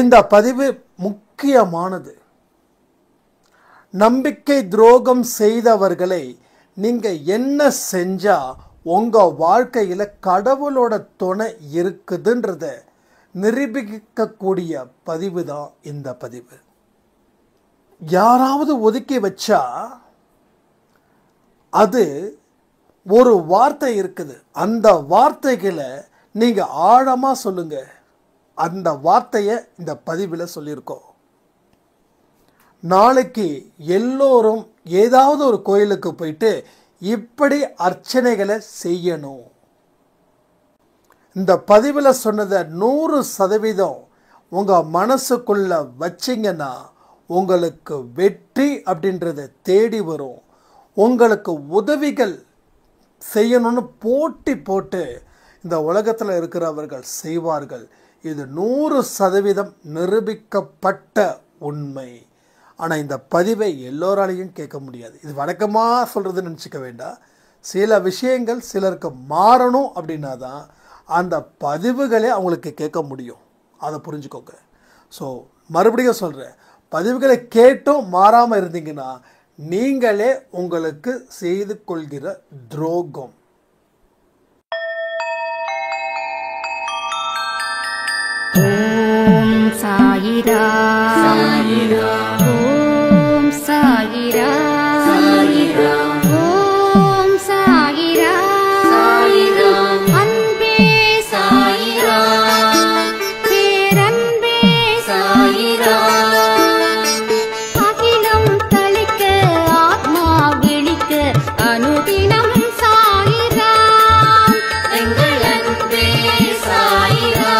இந்த பதிவு முக்கியமானது. நம்பிக்கை துரோகம் செய்தவர்களை நீங்க என்ன செஞ்சா உங்க வாழ்க்கையில கடவுளோட துணை இருக்குதுன்றத நிரூபிக்கக்கூடிய பதிவு தான் இந்த பதிவு. யாராவது ஒதுக்கி வச்சா அது ஒரு வார்த்தை இருக்குது, அந்த வார்த்தைகளை நீங்க ஆழமா சொல்லுங்க. அந்த வார்த்தையை இந்த பதிவில் சொல்லியிருக்கோம். நாளைக்கு எல்லோரும் ஏதாவது ஒரு கோயிலுக்கு போயிட்டு இப்படி அர்ச்சனைகளை செய்யணும். இந்த பதிவில் சொன்னதை 100% உங்க மனசுக்குள்ள வச்சிங்கன்னா உங்களுக்கு வெற்றி அப்படின்றத தேடி வரும். உங்களுக்கு உதவிகள் செய்யணும்னு போட்டி போட்டு இந்த உலகத்தில் இருக்கிறவர்கள் செய்வார்கள். இது 100% நிரூபிக்கப்பட்ட உண்மை. ஆனால் இந்த பதிவை எல்லோராலையும் கேட்க முடியாது. இது வழக்கமாக சொல்கிறதுன்னு நினச்சிக்க வேண்டாம். சில விஷயங்கள் சிலருக்கு மாறணும் அப்படின்னா தான் அந்த பதிவுகளே அவங்களுக்கு கேட்க முடியும். அதை புரிஞ்சுக்கோங்க. ஸோ மறுபடியும் சொல்கிறேன், பதிவுகளை கேட்டும் மாறாமல் இருந்தீங்கன்னா நீங்களே உங்களுக்கு செய்து கொள்கிற துரோகம். ஓம் சாயிரா சாயிரா, ஓம் சாயிரா சாயிரா, ஓம் சாயிரா சாயிரா, அன்பே சாயிரா, பேரன்பே சாயிரா, அகிலம் தளிக்க ஆத்மா விழிக்க அனுதினம் சாயிரா, எங்கள் அன்பே சாயிரா.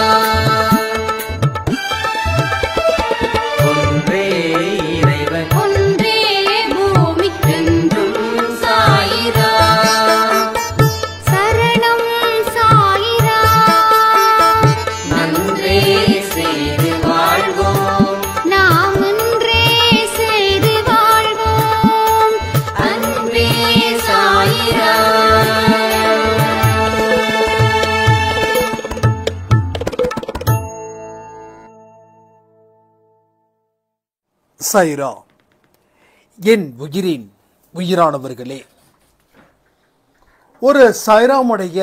சாயிரா. என் உயிரின் உயிரானவர்களே, ஒரு சாய்ராமுடைய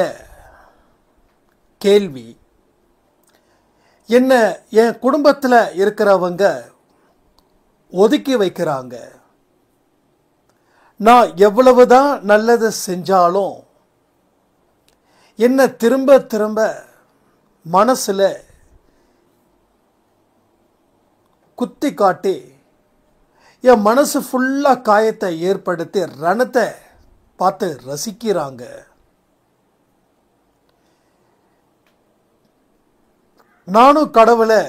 கேள்வி, என்ன என் குடும்பத்தில் இருக்கிறவங்க ஒதுக்கி வைக்கிறாங்க, நான் எவ்வளவுதான் நல்லது செஞ்சாலும் என்ன திரும்ப திரும்ப மனசில் குத்தி காட்டி என் மனசு ஃபுல்லாக காயத்தை ஏற்படுத்தி ரணத்தை பார்த்து ரசிக்கிறாங்க. நானும் கடவுளை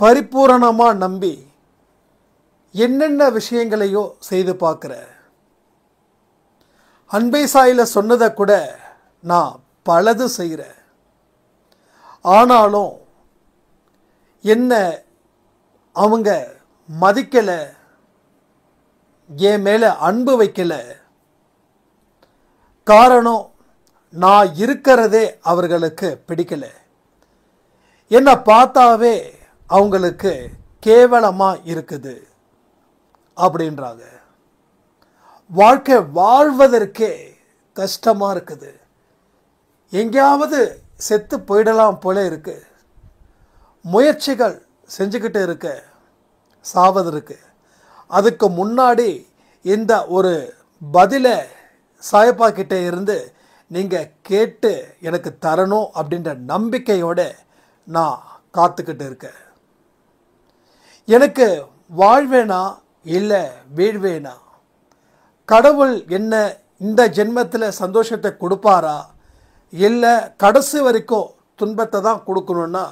பரிபூரணமாக நம்பி என்னென்ன விஷயங்களையோ செய்து பார்க்குறேன். அன்பை சாயில சொன்னதை கூட நான் பலது செய்கிறேன். ஆனாலும் என்ன அவங்க மதிக்கலை, என் மேலே அன்பு வைக்கலை. காரணம், நான் இருக்கிறதே அவர்களுக்கு பிடிக்கலை. என்னை பார்த்தாவே அவங்களுக்கு கேவலமாக இருக்குது அப்படின்றாங்க. வாழ்க்கை வாழ்வதற்கே கஷ்டமாக இருக்குது. எங்கேயாவது செத்து போயிடலாம் போல இருக்கு. முயற்சிகள் செஞ்சுக்கிட்டு இருக்க சாவதற்கு. அதுக்கு முன்னாடி இந்த ஒரு பதிலை சாயப்பா கிட்டே இருந்து நீங்கள் கேட்டு எனக்கு தரணும் அப்படின்ற நம்பிக்கையோடு நான் காத்துக்கிட்டு இருக்கேன். எனக்கு வாழ்வேனா இல்லை வீழ்வேனா, கடவுள் என்ன இந்த ஜென்மத்தில் சந்தோஷத்தை கொடுப்பாரா இல்லை கடைசி வரைக்கும் துன்பத்தை தான் கொடுக்கணுன்னா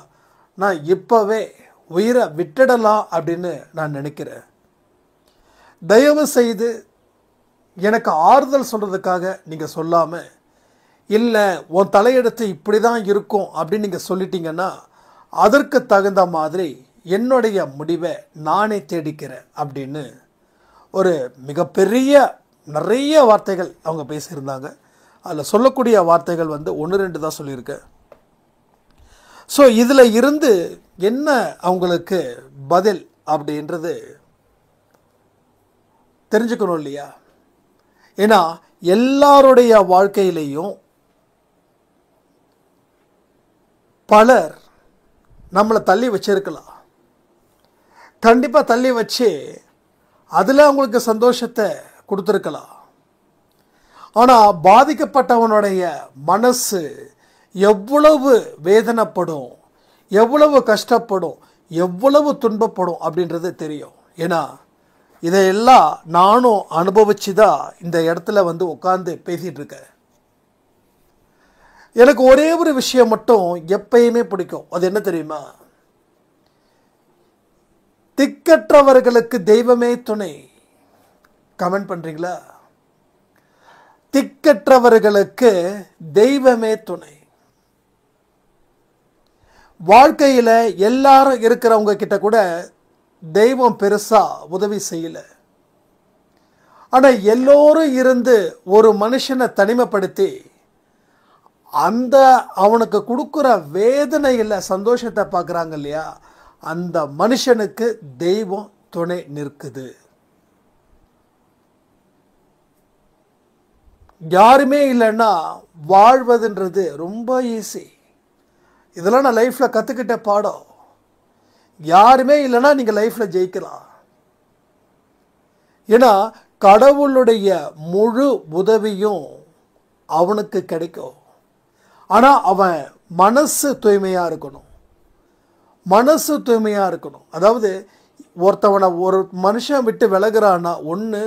நான் இப்போவே உயிரை விட்டுடலாம் அப்படின்னு நான் நினைக்கிறேன். தயவு செய்து எனக்கு ஆறுதல் சொல்கிறதுக்காக நீங்கள் சொல்லாமல், இல்லை உன் தலையெடுத்து இப்படி தான் இருக்கும் அப்படின்னு நீங்கள் சொல்லிட்டீங்கன்னா அதற்கு தகுந்த மாதிரி என்னுடைய முடிவை நானே தேடிக்கிறேன் அப்படின்னு ஒரு மிகப்பெரிய நிறைய வார்த்தைகள் அவங்க பேசியிருந்தாங்க. அதில் சொல்லக்கூடிய வார்த்தைகள் 1-2 தான் சொல்லியிருக்கேன். ஸோ இதில் இருந்து என்ன அவங்களுக்கு பதில் அப்படின்றது தெரிஞ்சுக்கணும் இல்லையா? ஏன்னா எல்லாருடைய வாழ்க்கையிலையும் பலர் நம்மளை தள்ளி வச்சிருக்கலாம். கண்டிப்பாக தள்ளி வச்சு அதில் அவங்களுக்கு சந்தோஷத்தை கொடுத்துருக்கலாம். ஆனால் பாதிக்கப்பட்டவனுடைய மனசு எவ்வளவு வேதனைப்படும், எவ்வளவு கஷ்டப்படும், எவ்வளவு துன்பப்படும் அப்படின்றது தெரியும். ஏன்னா இதையெல்லாம் நானும் அனுபவிச்சு தான் இந்த இடத்துல வந்து உட்காந்து பேசிகிட்டு இருக்கேன். எனக்கு ஒரே ஒரு விஷயம் மட்டும் எப்பயுமே பிடிக்கும். அது என்ன தெரியுமா? திக்கற்றவர்களுக்கு தெய்வமே துணை. கமெண்ட் பண்ணுறீங்களா? திக்கற்றவர்களுக்கு தெய்வமே துணை. வாழ்க்கையில் எல்லாரும் இருக்கிறவங்க கிட்ட கூட தெய்வம் பெருசா உதவி செய்யல. ஆனால் எல்லோரும் இருந்து ஒரு மனுஷனை தனிமைப்படுத்தி அந்த அவனுக்கு கொடுக்குற வேதனையில் சந்தோஷத்தை பார்க்குறாங்க இல்லையா, அந்த மனுஷனுக்கு தெய்வம் துணை நிற்குது. யாருமே இல்லைன்னா வாழ்வதுன்றது ரொம்ப ஈஸி. இதெல்லாம் நான் லைஃப்பில் கற்றுக்கிட்ட பாடம். யாருமே இல்லைன்னா நீங்கள் லைஃப்பில் ஜெயிக்கலாம். ஏன்னா கடவுளுடைய முழு உதவியும் அவனுக்கு கிடைக்கும். ஆனால் அவன் மனசு தூய்மையாக இருக்கணும். மனசு தூய்மையாக இருக்கணும். அதாவது ஒருத்தவனை ஒரு மனுஷன் விட்டு விலகிறான்னா ஒன்று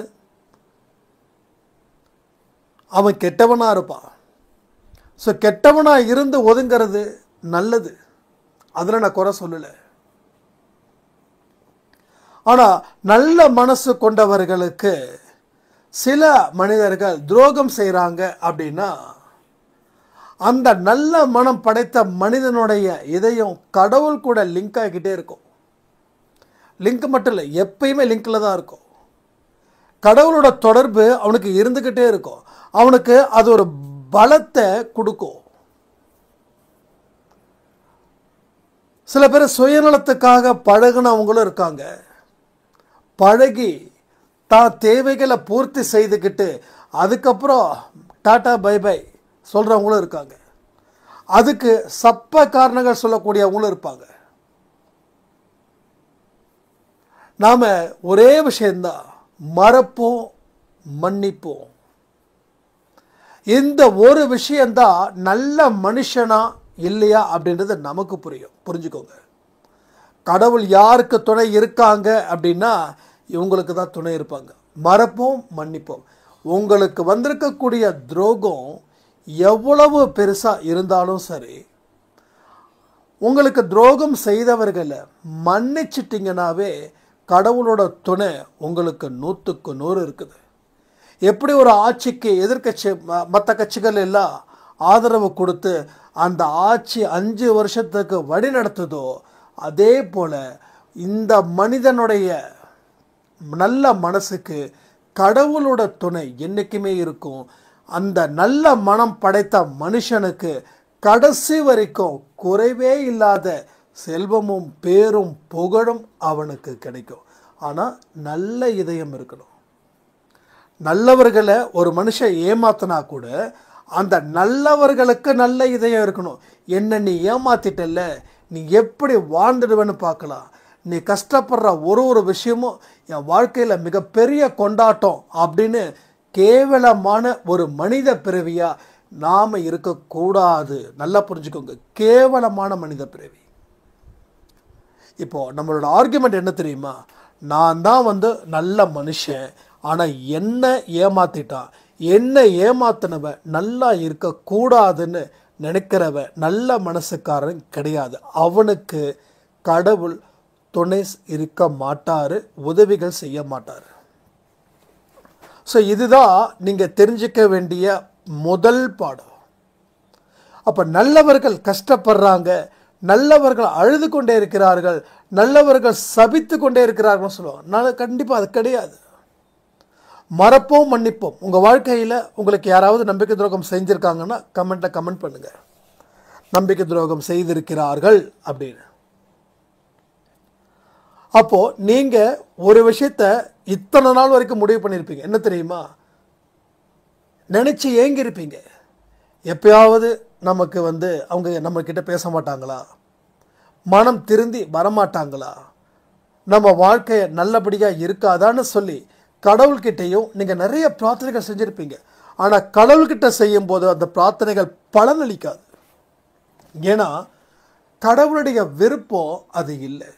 அவன் கெட்டவனாக இருப்பான். ஸோ கெட்டவனாக இருந்து ஒதுங்கிறது நல்லது, அதில் நான் குறை சொல்லலை. ஆனால் நல்ல மனசு கொண்டவர்களுக்கு சில மனிதர்கள் துரோகம் செய்கிறாங்க அப்படின்னா அந்த நல்ல மனம் படைத்த மனிதனுடைய இதயம் கடவுள் கூட லிங்க் ஆகிக்கிட்டே இருக்கும். லிங்க் மட்டும் இல்லை, எப்பயுமே லிங்கில் தான் இருக்கும். கடவுளோட தொடர்பு அவனுக்கு இருந்துக்கிட்டே இருக்கும். அவனுக்கு அது ஒரு பலத்தை கொடுக்கும். சில பேர் சுயநலத்துக்காக பழகுனவங்களும் இருக்காங்க. பழகி தான் தேவைகளை பூர்த்தி செய்துக்கிட்டு அதுக்கப்புறம் டாட்டா பை பை சொல்கிறவங்களும் இருக்காங்க. அதுக்கு சப்ப காரணங்கள் சொல்லக்கூடியவங்களும் இருப்பாங்க. நாம் ஒரே விஷயந்தான், மறப்போம், மன்னிப்போம். இந்த ஒரு விஷயந்தான் நல்ல மனுஷனா இல்லையா அப்படின்றது நமக்கு புரிஞ்சுக்கோங்க. கடவுள் யாருக்கு துணை இருக்காங்க அப்படின்னா இவங்களுக்கு தான் துணை இருப்பாங்க. மறப்போம், மன்னிப்போம். உங்களுக்கு வந்திருக்கக்கூடிய துரோகம் எவ்வளவு பெருசாக இருந்தாலும் சரி, உங்களுக்கு துரோகம் செய்தவர்களை மன்னிச்சிட்டிங்கனாவே கடவுளோட துணை உங்களுக்கு 100க்கு 100 இருக்குது. எப்படி ஒரு ஆட்சிக்கு எதிர்கட்சி மற்ற கட்சிகள் எல்லாம் ஆதரவு கொடுத்து அந்த ஆட்சி 5 வருஷத்துக்கு வழி நடத்துதோ, அதே போல் இந்த மனிதனுடைய நல்ல மனசுக்கு கடவுளோட துணை என்றைக்குமே இருக்கும். அந்த நல்ல மனம் படைத்த மனுஷனுக்கு கடைசி வரைக்கும் குறைவே இல்லாத செல்வமும் பேரும் புகழும் அவனுக்கு கிடைக்கும். ஆனால் நல்ல இதயம் இருக்கணும். நல்லவர்களை ஒரு மனுஷன் ஏமாத்தினா கூட அந்த நல்லவர்களுக்கு நல்ல இதயம் இருக்கணும். என்ன நீ ஏமாத்திட்டல்ல, நீ எப்படி வாழ்ந்துடுவேன்னு பார்க்கலாம். நீ கஷ்டப்படுற ஒரு விஷயமும் என் வாழ்க்கையில் மிகப்பெரிய கொண்டாட்டம் அப்படின்னு கேவலமான ஒரு மனித பிறவியா நாம் இருக்கக்கூடாது. நல்லா புரிஞ்சுக்கோங்க, கேவலமான மனித பிறவி. இப்போது நம்மளோட ஆர்குமெண்ட் என்ன தெரியுமா? நான் தான் நல்ல மனுஷன், ஆனால் என்ன ஏமாத்திட்டான், என்ன ஏமாத்தினவன் நல்லா இருக்கக்கூடாதுன்னு நினைக்கிறவன் நல்ல மனசுக்காரன் கிடையாது. அவனுக்கு கடவுள் துணை இருக்க மாட்டார், உதவிகள் செய்ய மாட்டார். ஸோ இதுதான் நீங்கள் தெரிஞ்சிக்க வேண்டிய முதல் பாடம். அப்போ நல்லவர்கள் கஷ்டப்படுறாங்க, நல்லவர்கள் அழுது கொண்டே இருக்கிறார்கள், நல்லவர்கள் சபித்து கொண்டே இருக்கிறார்கள் சொல்லுவாங்க. நான் கண்டிப்பாக அது கிடையாது. மறப்போம், மன்னிப்போம். உங்கள் வாழ்க்கையில் உங்களுக்கு யாராவது நம்பிக்கை துரோகம் செஞ்சுருக்காங்கன்னா கமெண்ட் பண்ணுங்கள், நம்பிக்கை துரோகம் செய்திருக்கிறார்கள் அப்படின்னு. அப்போ நீங்க ஒரு விஷயத்த இத்தனை நாள் வரைக்கும் முடிவு பண்ணியிருப்பீங்க. என்ன தெரியுமா? நினைச்சு ஏங்கி இருப்பீங்க. எப்பயாவது நமக்கு அவங்க நம்ம கிட்ட பேச மாட்டாங்களா, மனம் திருந்தி வரமாட்டாங்களா, நம்ம வாழ்க்கை நல்லபடியாக இருக்காதான்னு சொல்லி கடவுள்கிட்டையும் நீங்கள் நிறைய பிரார்த்தனைகள் செஞ்சுருப்பீங்க. ஆனால் கடவுள்கிட்ட செய்யும்போது அந்த பிரார்த்தனைகள் பலனளிக்காது. ஏன்னா கடவுளுடைய விருப்பம் அது இல்லை,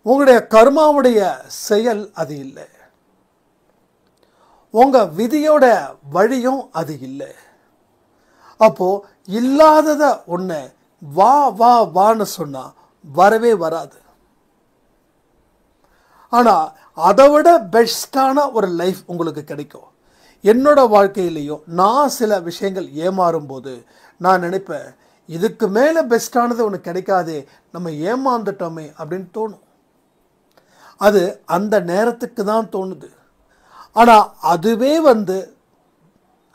உங்களுடைய கர்மாவுடைய செயல் அது இல்லை, உங்கள் விதியோட வழியும் அது இல்லை. அப்போ இல்லாதத ஒன்று வா வா வான்னு சொன்னால் வரவே வராது. ஆனால் அதை விட பெஸ்டான ஒரு லைஃப் உங்களுக்கு கிடைக்கும். என்னோட வாழ்க்கையிலையும் நான் சில விஷயங்கள் ஏமாறும் போது நான் நினைப்பேன், இதுக்கு மேலே பெஸ்டானது ஒன்று கிடைக்காதே, நம்ம ஏமாந்துட்டோமே அப்படின்னு தோணும். அது அந்த நேரத்துக்கு தான் தோணுது. ஆனால் அதுவே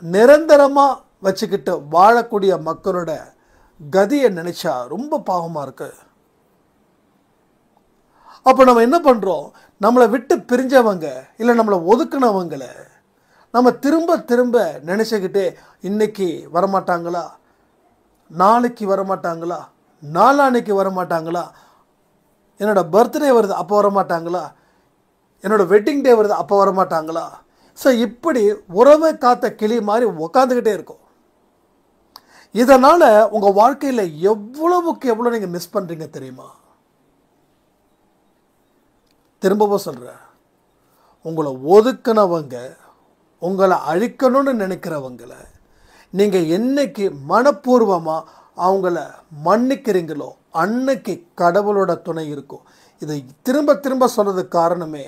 நிரந்தரமாக வச்சுக்கிட்டு வாழக்கூடிய மக்களோட கதியை நினைச்சா ரொம்ப பாவமாக இருக்கு. அப்போ நம்ம என்ன பண்ணுறோம், நம்மளை விட்டு பிரிஞ்சவங்க இல்லை நம்மளை ஒதுக்குனவங்களை நம்ம திரும்ப திரும்ப நினச்சிக்கிட்டே இன்னைக்கு வரமாட்டாங்களா, நாளைக்கு வரமாட்டாங்களா, நாளான்னைக்கு வரமாட்டாங்களா, என்னோட பர்த்டே வருது அப்போ வரமாட்டாங்களா, என்னோட வெட்டிங் டே வருது அப்போ வரமாட்டாங்களா. ஸோ இப்படி உறவை காத்த கிளி மாதிரி உக்காந்துக்கிட்டே இருக்கும். இதனால் உங்கள் வாழ்க்கையில் எவ்வளவுக்கு எவ்வளோ நீங்கள் மிஸ் பண்ணுறீங்க தெரியுமா? திரும்பவும் சொல்கிறேன், உங்களை ஒதுக்குனவங்க, உங்களை அழிக்கணும்னு நினைக்கிறவங்களை நீங்கள் என்னைக்கு மனப்பூர்வமாக அவங்கள மன்னிக்கிறீங்களோ அன்னைக்கு கடவுளோட துணை இருக்கும். இதை திரும்ப திரும்ப சொல்கிறதுக்கு காரணமே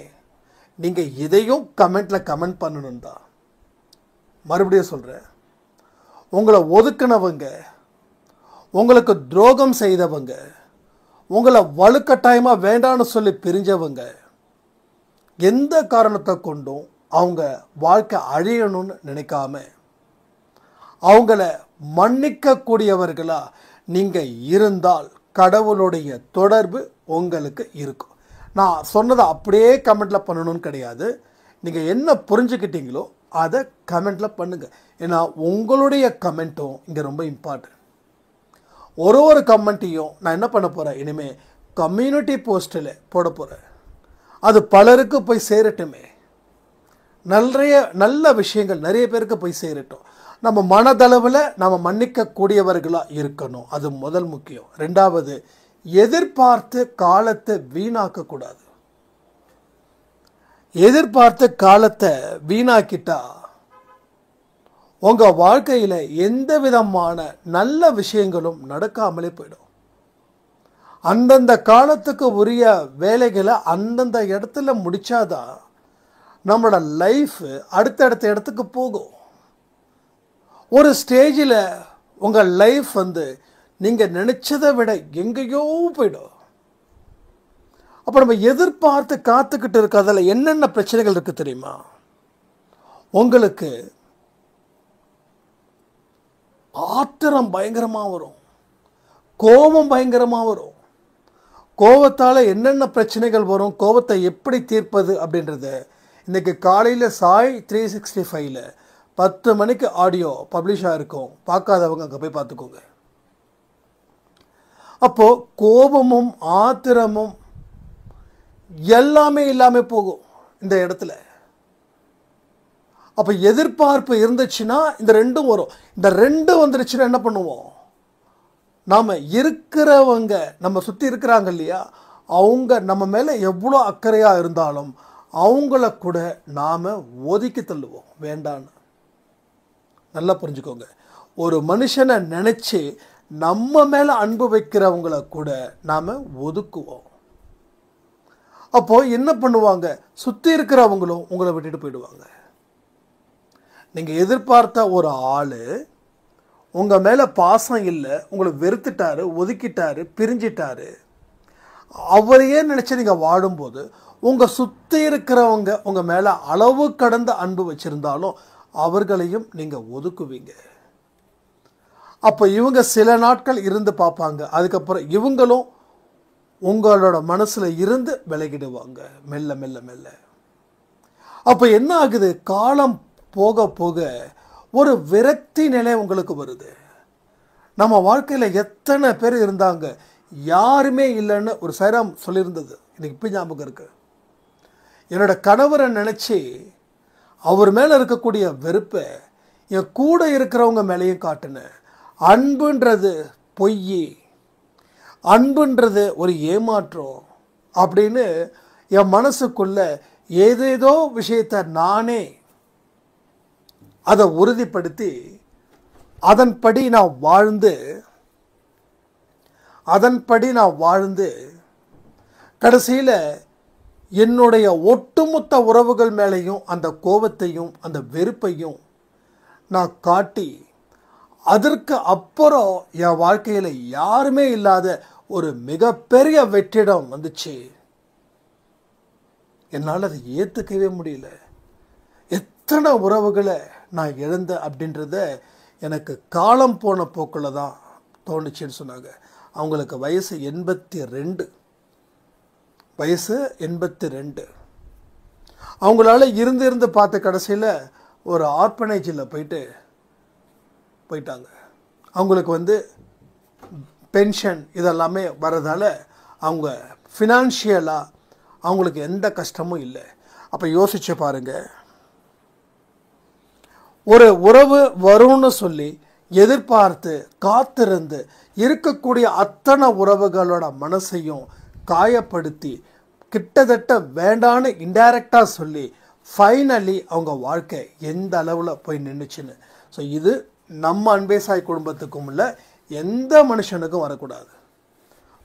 நீங்கள் இதையும் கமெண்ட்டில் கமெண்ட் பண்ணணும் தான். மறுபடியும் சொல்கிறேன், உங்களை ஒதுக்குனவங்க, உங்களுக்கு துரோகம் செய்தவங்க, உங்களை வலுக்கட்டாயமாக வேண்டான்னு சொல்லி பிரிஞ்சவங்க எந்த காரணத்தை கொண்டும் அவங்க வாழ்க்கை அழியணும்னு நினைக்காம அவங்கள மன்னிக்கக்கூடியவர்களா நீங்கள் இருந்தால் கடவுளுடைய தொடர்பு உங்களுக்கு இருக்கும். நான் சொன்னதை அப்படியே கமெண்ட்டில் பண்ணணும்னு கிடையாது. நீங்கள் என்ன புரிஞ்சுக்கிட்டீங்களோ அதை கமெண்ட்டில் பண்ணுங்கள். ஏன்னா உங்களுடைய கமெண்ட்டும் இங்கே ரொம்ப இம்பார்ட்டன்ட். ஒரு கமெண்ட்டையும் நான் என்ன பண்ண போகிறேன், இனிமேல் கம்யூனிட்டி போஸ்ட்டில் போட போகிறேன். அது பலருக்கு போய் சேரட்டுமே, நல்ல விஷயங்கள் நிறைய பேருக்கு போய் சேரட்டும். நம்ம மனதளவில் நம்ம மன்னிக்கக்கூடியவர்களாக இருக்கணும், அது முதல் முக்கியம். ரெண்டாவது, எதிர்பார்த்து காலத்தை வீணாக்கக்கூடாது. எதிர்பார்த்து காலத்தை வீணாக்கிட்டா உங்கள் வாழ்க்கையில் எந்த விதமான நல்ல விஷயங்களும் நடக்காமலே போயிடும். அந்தந்த காலத்துக்கு உரிய வேலைகளை அந்தந்த இடத்துல முடிச்சாதான் நம்மளோட லைஃப் அடுத்தடுத்த இடத்துக்கு போகும். ஒரு ஸ்டேஜில் உங்கள் லைஃப் நீங்கள் நினச்சதை விட எங்கேயோ போயிடும். அப்போ நம்ம எதிர்பார்த்து காத்துக்கிட்டு இருக்கிறதில் என்னென்ன பிரச்சனைகள் இருக்குது தெரியுமா? உங்களுக்கு ஆத்திரம் பயங்கரமாக வரும், கோபம் பயங்கரமாக வரும். கோபத்தால் என்னென்ன பிரச்சனைகள் வரும், கோபத்தை எப்படி தீர்ப்பது அப்படின்றத இன்றைக்கி காலையில் சாய் 365ல் 10 மணிக்கு ஆடியோ பப்ளிஷ் ஆகிருக்கும். பார்க்காதவங்க அங்கே போய் பார்த்துக்கோங்க. அப்போது கோபமும் ஆத்திரமும் எல்லாமே இல்லாமல் போகும் இந்த இடத்துல. அப்போ எதிர்பார்ப்பு இருந்துச்சுன்னா இந்த ரெண்டும் வரும். இந்த ரெண்டும் வந்துருச்சுன்னா என்ன பண்ணுவோம், நாம் இருக்கிறவங்க நம்ம சுற்றி இருக்கிறாங்க இல்லையா, அவங்க நம்ம மேலே எவ்வளோ அக்கறையாக இருந்தாலும் அவங்கள கூட நாம் ஒதுக்கி தள்ளுவோம், வேண்டான்னு. நல்லா புரிஞ்சுக்கோங்க, ஒரு மனுஷனை நினச்சி நம்ம மேலே அன்பு வைக்கிறவங்கள கூட நாம் ஒதுக்குவோம். அப்போது என்ன பண்ணுவாங்க, சுற்றி இருக்கிறவங்களும் உங்களை விட்டுட்டு போயிடுவாங்க. நீங்கள் எதிர்பார்த்த ஒரு ஆள் உங்கள் மேலே பாசம் இல்லை, உங்களை வெறுத்துட்டாரு, ஒதுக்கிட்டாரு, பிரிஞ்சிட்டாரு, அவரையே நினச்சி நீங்கள் வாடும்போது உங்கள் சுற்றி இருக்கிறவங்க உங்கள் மேலே அளவு கடந்த அன்பு வச்சுருந்தாலும் அவர்களையும் நீங்கள் ஒதுக்குவீங்க. அப்போ இவங்க சில நாட்கள் இருந்து பார்ப்பாங்க, அதுக்கப்புறம் இவங்களும் உங்களோட மனசுல இருந்து விலகிடுவாங்க மெல்ல மெல்ல மெல்ல. அப்போ என்ன ஆகுது, காலம் போக போக ஒரு விரக்தி நிலை உங்களுக்கு வருது. நம்ம வாழ்க்கையில் எத்தனை பேர் இருந்தாங்க, யாருமே இல்லைன்னு ஒரு சைராம் சொல்லியிருந்தது எனக்கு இப்போ ஞாபகம் இருக்கு. என்னோட கணவரை நினச்சி அவர் மேலே இருக்கக்கூடிய வெறுப்பை என் கூட இருக்கிறவங்க மேலேயும் காட்டினேன். அன்புன்றது பொய், அன்புன்றது ஒரு ஏமாற்றம் அப்படின்னு என் மனசுக்குள்ள ஏதேதோ விஷயத்தை நானே அதை உறுதிப்படுத்தி அதன்படி நான் வாழ்ந்து கடைசியில் என்னுடைய ஒட்டுமொத்த உறவுகள் மேலேயும் அந்த கோபத்தையும் அந்த வெறுப்பையும் நான் காட்டி, அதற்கு அப்புறம் என் வாழ்க்கையில் யாருமே இல்லாத ஒரு மிகப்பெரிய வெற்றிடம் வந்துச்சு. என்னால் அதை ஏற்றுக்கவே முடியல. எத்தனை உறவுகளை நான் இழந்தேன் அப்படின்றத எனக்கு காலம் போன போக்கில் தான் தோணுச்சுன்னு சொன்னாங்க. அவங்களுக்கு வயசு 82. அவங்களால இருந்து பார்த்த கடைசியில் ஒரு ஆர்பனேஜில் போயிட்டாங்க. அவங்களுக்கு பென்ஷன் இதெல்லாமே வரதால் அவங்க ஃபினான்ஷியலாக அவங்களுக்கு எந்த கஷ்டமும் இல்லை. அப்போ யோசிச்சு பாருங்கள், ஒரு உறவு வரும்னு சொல்லி எதிர்பார்த்து காத்திருந்து இருக்கக்கூடிய அத்தனை உறவுகளோட மனசையும் காயப்படுத்தி கிட்டத்தட்ட வேண்டான்னு இன்டைரக்டாக சொல்லி ஃபைனலி அவங்க வாழ்க்கை எந்த அளவில் போய் நின்றுச்சுன்னு. ஸோ இது நம்ம அன்பே சாய் குடும்பத்துக்கும் இல்லை, எந்த மனுஷனுக்கும் வரக்கூடாது.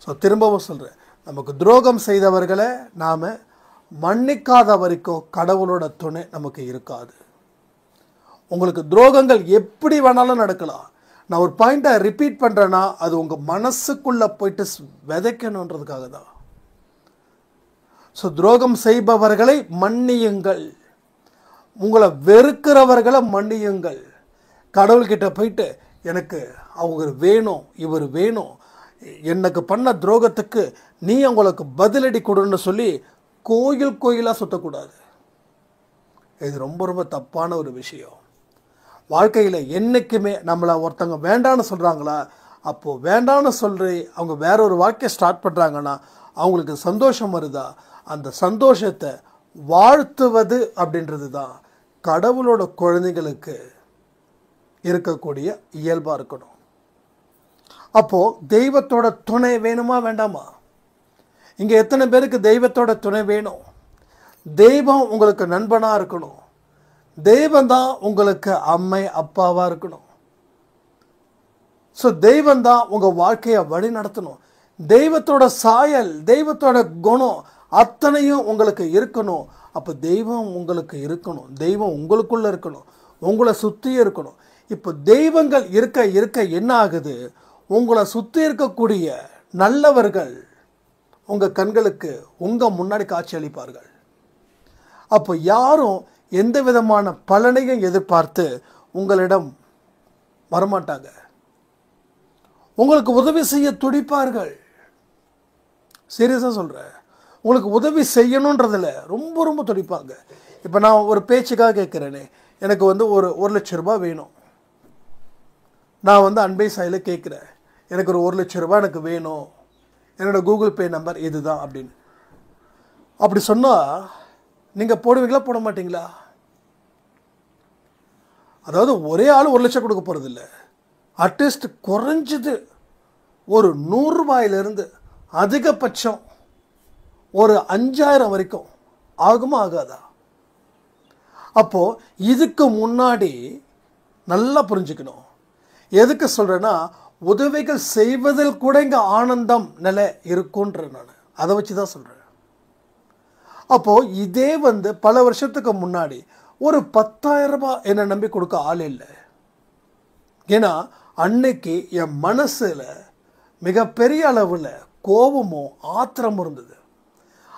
ஸோ திரும்பவும் சொல்கிறேன், நமக்கு துரோகம் செய்தவர்களை நாம் மன்னிக்காத வரைக்கும் கடவுளோட துணை நமக்கு இருக்காது. உங்களுக்கு துரோகங்கள் எப்படி வேணாலும் நடக்கலாம். நான் ஒரு பாயிண்ட்டை ரிப்பீட் பண்ணுறேன்னா அது உங்கள் மனசுக்குள்ளே போயிட்டு விதைக்கணுன்றதுக்காக தான். ஸோ துரோகம் செய்பவர்களை மன்னியுங்கள், உங்களை வெறுக்கிறவர்களை மன்னியுங்கள். கடவுள்கிட்ட போயிட்டு எனக்கு அவங்க வேணும், இவர் வேணும், எனக்கு பண்ண துரோகத்துக்கு நீ அவங்களுக்கு பதிலடி கொடுன்னு சொல்லி கோயிலாக சுற்றக்கூடாது. இது ரொம்ப ரொம்ப தப்பான ஒரு விஷயம். வாழ்க்கையில் என்றைக்குமே நம்மளை ஒருத்தவங்க வேண்டான்னு சொல்கிறாங்களா, அப்போது வேண்டான்னு சொல்லி அவங்க வேற ஒரு வாழ்க்கையை ஸ்டார்ட் பண்ணுறாங்கன்னா அவங்களுக்கு சந்தோஷம் வருதா, அந்த சந்தோஷத்தை வாழ்த்துவது அப்படின்றது தான் கடவுளோட குழந்தைங்களுக்கு இருக்கக்கூடிய இயல்பாக இருக்கணும். அப்போது தெய்வத்தோட துணை வேணுமா வேண்டாமா? இங்கே எத்தனை பேருக்கு தெய்வத்தோட துணை வேணும்? தெய்வம் உங்களுக்கு நண்பனாக இருக்கணும். தெய்வந்தான் உங்களுக்கு அம்மை அப்பாவாக இருக்கணும். ஸோ தெய்வந்தான் உங்கள் வாழ்க்கையை வழி நடத்தணும். தெய்வத்தோட சாயல், தெய்வத்தோட குணம் அத்தனையும் உங்களுக்கு இருக்கணும். அப்போ தெய்வம் உங்களுக்கு இருக்கணும், தெய்வம் உங்களுக்குள்ளே இருக்கணும், உங்களை சுற்றி இருக்கணும். இப்போ தெய்வங்கள் இருக்க இருக்க என்ன ஆகுது, உங்களை சுற்றி இருக்கக்கூடிய நல்லவர்கள் உங்கள் கண்களுக்கு உங்கள் முன்னாடி காட்சி அளிப்பார்கள். அப்போ யாரும் எந்த விதமான பலனையும் எதிர்பார்த்து உங்களிடம் வரமாட்டாங்க. உங்களுக்கு உதவி செய்ய துடிப்பார்கள். சீரியஸாக சொல்கிறேன், உங்களுக்கு உதவி செய்யணுன்றதில் ரொம்ப ரொம்ப துடிப்பாங்க. இப்போ நான் ஒரு பேச்சுக்காக கேட்குறேனே, எனக்கு ஒரு 1,00,000 ரூபாய் வேணும். நான் அன்பை சாயில் கேட்குறேன், எனக்கு ஒரு 1,00,000 ரூபாய் எனக்கு வேணும், என்னோடய கூகுள் பே நம்பர் இதுதான் அப்படின்னு. அப்படி சொன்னால் நீங்கள் போடுவீங்களா போட மாட்டீங்களா? அதாவது ஒரே ஆள் 1,00,000 கொடுக்க போகிறதில்ல, அட்லீஸ்ட் குறைஞ்சது ஒரு 100 ரூபாயிலிருந்து அதிகபட்சம் ஒரு 5,000 வரைக்கும் ஆகுமா ஆகாதா? அப்போது இதுக்கு முன்னாடி நல்லா புரிஞ்சுக்கணும். எதுக்கு சொல்கிறேன்னா, உதவிகள் செய்வதில் கூட இங்கே ஆனந்தம் நிலை இருக்குன்ற நான் அதை வச்சு தான் சொல்கிறேன். அப்போது இதே பல வருஷத்துக்கு முன்னாடி ஒரு 10,000 ரூபாய் என்னை நம்பி கொடுக்க ஆள் இல்லை. ஏன்னா அன்னைக்கு என் மனசில் மிகப்பெரிய அளவில் கோபமும் ஆத்திரமும் இருந்தது.